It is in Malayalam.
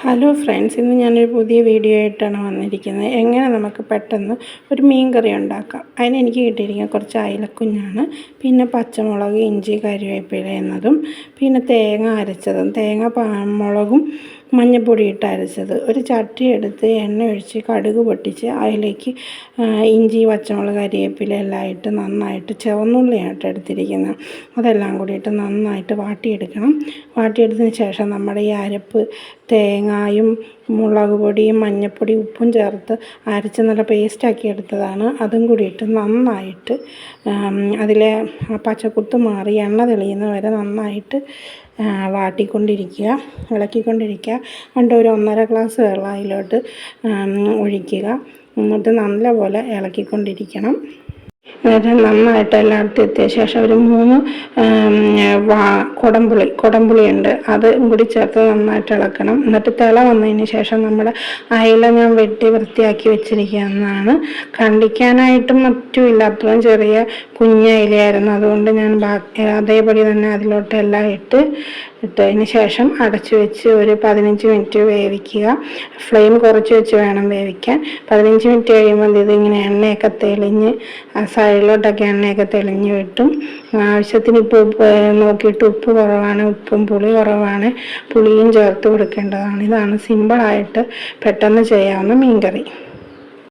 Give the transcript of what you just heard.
ഹലോ ഫ്രണ്ട്സ്, ഇന്ന് ഞാനൊരു പുതിയ വീഡിയോ ആയിട്ടാണ് വന്നിരിക്കുന്നത്. എങ്ങനെ നമുക്ക് പെട്ടെന്ന് ഒരു മീൻ കറി ഉണ്ടാക്കാം. അതിന് എനിക്ക് കിട്ടിയിരിക്കുന്നത് കുറച്ച് അയിലക്കുഞ്ഞാണ്, പിന്നെ പച്ചമുളക്, ഇഞ്ചി, കറിവേപ്പില എന്നതും, പിന്നെ തേങ്ങ അരച്ചതും, മുളകും മഞ്ഞൾപ്പൊടി ഇട്ട് അരച്ചത്. ഒരു ചട്ടി എടുത്ത് എണ്ണ ഒഴിച്ച് കടുക് പൊട്ടിച്ച് അതിലേക്ക് ഇഞ്ചി, പച്ചമുളക്, കറിവേപ്പില എല്ലാം ഇട്ട് നന്നായിട്ട് ചുവന്നുള്ളിയായിട്ട് എടുത്തിരിക്കുന്നത് അതെല്ലാം കൂടി ഇട്ട് നന്നായിട്ട് വാട്ടിയെടുക്കണം. വാട്ടിയെടുത്തതിന് ശേഷം നമ്മുടെ ഈ അരപ്പ് തേങ്ങയും മുളക് പൊടിയും മഞ്ഞൾപ്പൊടി ഉപ്പും ചേർത്ത് അരച്ച് നല്ല പേസ്റ്റാക്കി എടുത്തതാണ്. അതും കൂടി ഇട്ട് നന്നായിട്ട് അതിലെ പച്ചക്കുത്ത് മാറി എണ്ണ തെളിയുന്ന വരെ നന്നായിട്ട് വാട്ടിക്കൊണ്ടിരിക്കുക, ഇളക്കിക്കൊണ്ടിരിക്കുക. എന്നിട്ട് ഒരു 1.5 ഗ്ലാസ് വെള്ളം അതിലോട്ട് ഒഴിക്കുക. എന്നിട്ട് നല്ലപോലെ ഇളക്കിക്കൊണ്ടിരിക്കണം. എന്നിട്ട് നന്നായിട്ട് എല്ലായിടത്തും എത്തിയ ശേഷം ഒരു 3 കുടംപുളിയുണ്ട്, അതും കൂടി ചേർത്ത് നന്നായിട്ട് ഇളക്കണം. എന്നിട്ട് തിള വന്നതിന് ശേഷം നമ്മുടെ അയില ഞാൻ വെട്ടി വൃത്തിയാക്കി വെച്ചിരിക്കുന്നതാണ്. കണ്ടിക്കാനായിട്ടും മറ്റുമില്ല, അത്രയും ചെറിയ കുഞ്ഞയിലയായിരുന്നു. അതുകൊണ്ട് ഞാൻ അതേപടി തന്നെ അതിലോട്ട് എല്ലാം ഇട്ടതിന് ശേഷം അടച്ചു വെച്ച് ഒരു 15 മിനിറ്റ് വേവിക്കുക. ഫ്ലെയിം കുറച്ച് വെച്ച് വേണം വേവിക്കാൻ. 15 മിനിറ്റ് കഴിയുമ്പോൾ ഇതിങ്ങനെ എണ്ണയൊക്കെ തെളിഞ്ഞ് സൈഡിലോട്ടൊക്കെ എണ്ണയൊക്കെ തെളിഞ്ഞ് കിട്ടും. ആവശ്യത്തിന് ഉപ്പ് നോക്കിയിട്ട് ഉപ്പ് കുറവാണ്, പുളി കുറവാണ്, പുളിയും ചേർത്ത് കൊടുക്കേണ്ടതാണ്. ഇതാണ് സിമ്പിളായിട്ട് പെട്ടെന്ന് ചെയ്യാവുന്ന മീൻകറി.